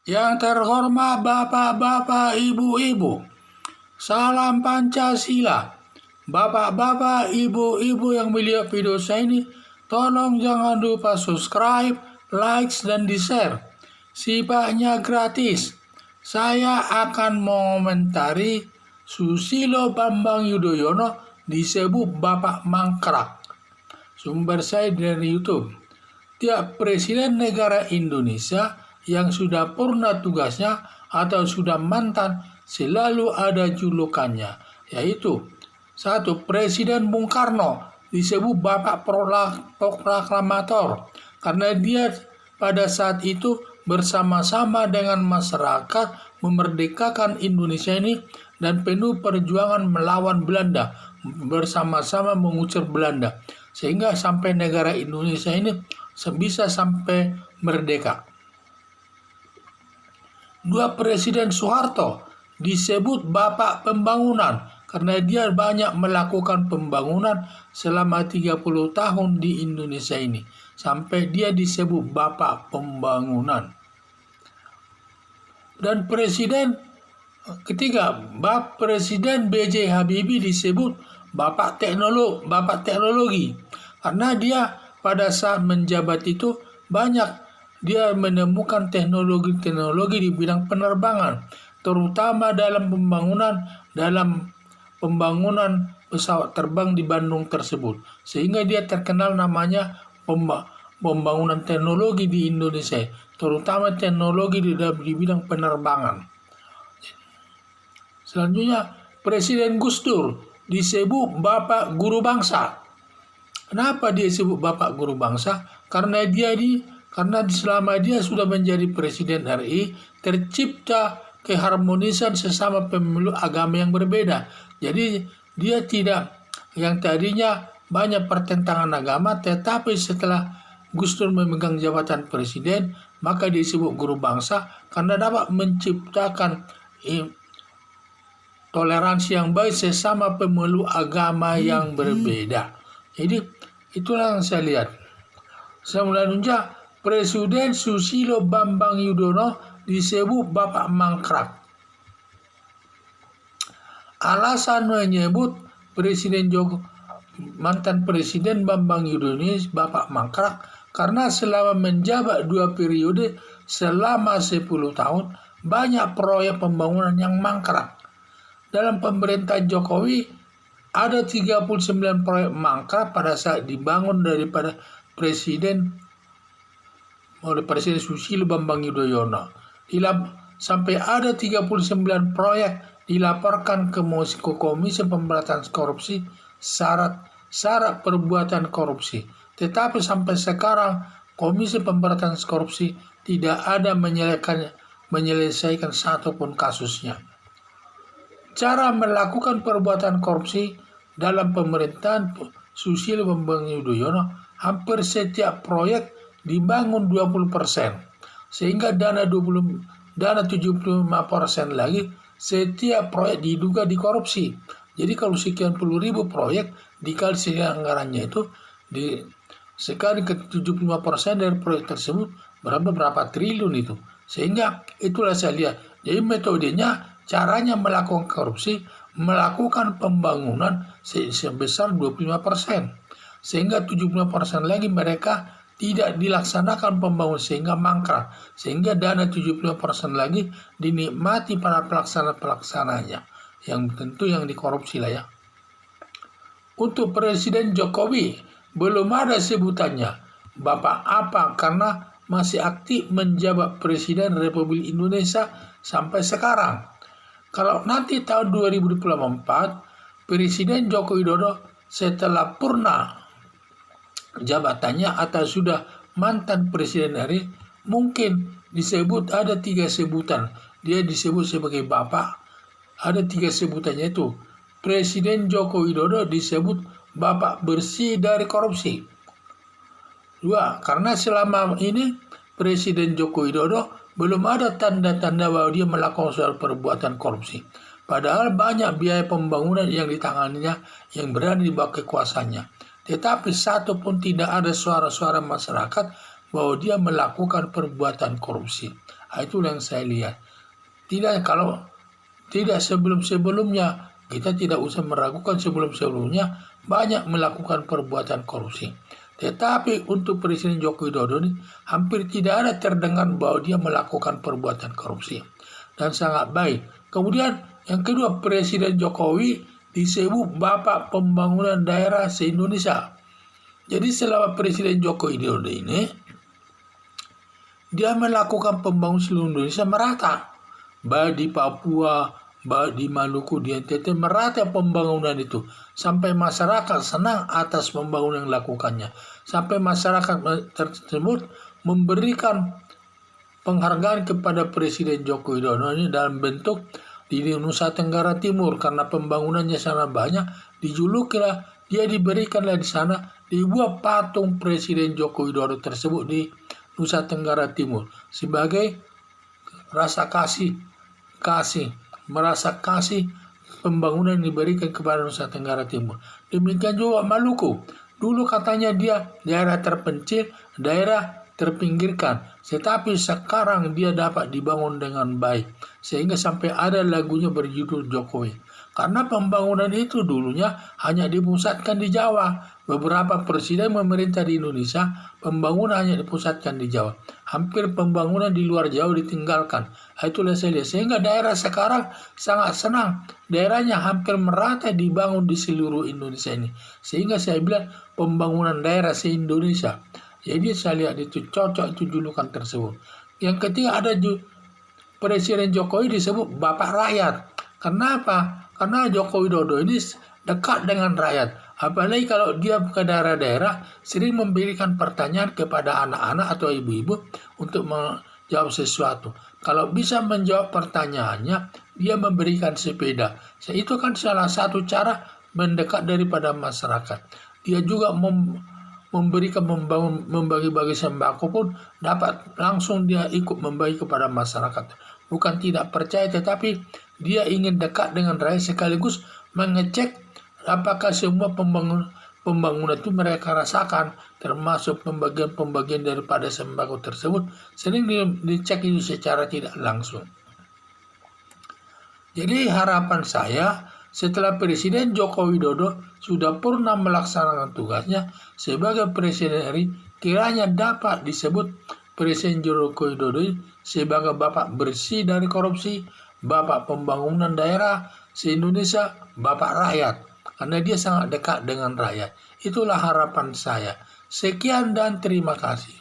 Yang terhormat bapak-bapak, ibu-ibu, salam Pancasila. Bapak-bapak, ibu-ibu yang melihat video saya ini, tolong jangan lupa subscribe, likes, dan di-share. Sifatnya gratis. Saya akan mengomentari Susilo Bambang Yudhoyono disebut Bapak Mangkrak. Sumber saya dari YouTube. Tiap presiden negara Indonesia yang sudah purna tugasnya atau sudah mantan selalu ada julukannya, yaitu 1. Presiden Bung Karno disebut Bapak Proklamator karena dia pada saat itu bersama-sama dengan masyarakat memerdekakan Indonesia ini dan penuh perjuangan melawan Belanda, bersama-sama mengusir Belanda, sehingga sampai negara Indonesia ini bisa sampai merdeka. 2. Presiden Soeharto disebut Bapak Pembangunan karena dia banyak melakukan pembangunan selama 30 tahun di Indonesia ini, sampai dia disebut Bapak Pembangunan. Dan presiden ketiga, Presiden B.J. Habibie disebut Bapak Teknologi karena dia pada saat menjabat itu banyak dia menemukan teknologi di bidang penerbangan, terutama dalam pembangunan pesawat terbang di Bandung tersebut, sehingga dia terkenal namanya pembangunan teknologi di Indonesia, terutama teknologi di bidang penerbangan. Selanjutnya, Presiden Gus Dur disebut Bapak Guru Bangsa. Kenapa dia disebut Bapak Guru Bangsa? Karena selama dia sudah menjadi Presiden RI, tercipta keharmonisan sesama pemeluk agama yang berbeda. Jadi dia tidak, yang tadinya banyak pertentangan agama, tetapi setelah Gus Dur memegang jabatan presiden, maka disebut Guru Bangsa karena dapat menciptakan toleransi yang baik sesama pemeluk agama yang berbeda. Jadi itulah yang saya lihat. Selanjutnya, Presiden Susilo Bambang Yudhoyono disebut Bapak Mangkrak. Alasan menyebut mantan Presiden Bambang Yudhoyono Bapak Mangkrak karena selama menjabat 2 periode selama 10 tahun banyak proyek pembangunan yang mangkrak. Dalam pemerintahan Jokowi ada 39 proyek mangkrak pada saat dibangun oleh Presiden Susilo Bambang Yudhoyono. Sampai ada 39 proyek dilaporkan ke Komisi Pemberantasan Korupsi syarat perbuatan korupsi. Tetapi sampai sekarang Komisi Pemberantasan Korupsi tidak ada menyelesaikan satupun kasusnya. Cara melakukan perbuatan korupsi dalam pemerintahan Susilo Bambang Yudhoyono, hampir setiap proyek dibangun 20%, sehingga dana 75% lagi setiap proyek diduga dikorupsi. Jadi kalau sekian puluh ribu proyek dikali sekian anggarannya itu sekali ke 75% dari proyek tersebut berapa triliun itu. Sehingga itulah saya lihat. Jadi metodenya, caranya melakukan korupsi, melakukan pembangunan sebesar 25%. Sehingga 75% lagi mereka tidak dilaksanakan pembangunan sehingga mangkrak. Sehingga dana 75% lagi dinikmati para pelaksana-pelaksananya. Yang tentu yang dikorupsi lah ya. Untuk Presiden Jokowi belum ada sebutannya Bapak apa karena masih aktif menjabat Presiden Republik Indonesia sampai sekarang. Kalau nanti tahun 2024 Presiden Joko Widodo setelah purna jabatannya atau sudah mantan Presiden RI, mungkin disebut ada 3 sebutan. Dia disebut sebagai Bapak. Ada 3 sebutannya itu. Presiden Joko Widodo disebut Bapak bersih dari korupsi. 2. Karena selama ini Presiden Joko Widodo belum ada tanda-tanda bahwa dia melakukan soal perbuatan korupsi. Padahal banyak biaya pembangunan yang ditanganinya yang berada di bawah kekuasaannya. Tetapi satu pun tidak ada suara-suara masyarakat bahwa dia melakukan perbuatan korupsi. Itulah yang saya lihat. Kalau tidak sebelum-sebelumnya, kita tidak usah meragukan sebelum-sebelumnya banyak melakukan perbuatan korupsi. Tetapi untuk Presiden Joko Widodo ini hampir tidak ada terdengar bahwa dia melakukan perbuatan korupsi. Dan sangat baik. Kemudian yang kedua, Presiden Jokowi disebut Bapak Pembangunan Daerah se-Indonesia. Jadi selama Presiden Joko Widodo ini, dia melakukan pembangunan seluruh Indonesia merata. Baik di Papua, baik di Maluku, di NTT, merata pembangunan itu. Sampai masyarakat senang atas pembangunan yang dilakukannya. Sampai masyarakat tersebut memberikan penghargaan kepada Presiden Joko Widodo ini dalam bentuk di Nusa Tenggara Timur. Karena pembangunannya sangat banyak, dijulukilah, dia diberikanlah di sana, dibuat patung Presiden Joko Widodo tersebut di Nusa Tenggara Timur sebagai rasa merasa kasih pembangunan yang diberikan kepada Nusa Tenggara Timur. Demikian juga Maluku. Dulu katanya dia daerah terpencil, daerah terpinggirkan, tetapi sekarang dia dapat dibangun dengan baik, sehingga sampai ada lagunya berjudul Jokowi. Karena pembangunan itu dulunya hanya dipusatkan di Jawa. Beberapa presiden memerintah di Indonesia, pembangunan hanya dipusatkan di Jawa. Hampir pembangunan di luar Jawa ditinggalkan. Itulah saya lihat. Sehingga daerah sekarang sangat senang. Daerahnya hampir merata dibangun di seluruh Indonesia ini. Sehingga saya bilang pembangunan daerah se-Indonesia. Jadi saya lihat itu cocok itu julukan tersebut. Yang ketiga ada Presiden Jokowi disebut Bapak Rakyat. Kenapa? Karena Joko Widodo ini dekat dengan rakyat. Apalagi kalau dia ke daerah-daerah, sering memberikan pertanyaan kepada anak-anak atau ibu-ibu untuk menjawab sesuatu. Kalau bisa menjawab pertanyaannya, dia memberikan sepeda. Itu kan salah satu cara mendekat daripada masyarakat. Dia juga membagi-bagi sembako pun dapat langsung dia ikut membagi kepada masyarakat. Bukan tidak percaya, tetapi dia ingin dekat dengan rakyat sekaligus mengecek apakah semua pembangunan itu mereka rasakan, termasuk pembagian daripada sembako tersebut sering dicek itu secara tidak langsung. Jadi harapan saya setelah Presiden Joko Widodo sudah purna melaksanakan tugasnya sebagai Presiden RI, kiranya dapat disebut Presiden Joko Widodo sebagai Bapak bersih dari korupsi, Bapak Pembangunan Daerah se-Indonesia, Bapak Rakyat. Karena dia sangat dekat dengan rakyat. Itulah harapan saya. Sekian dan terima kasih.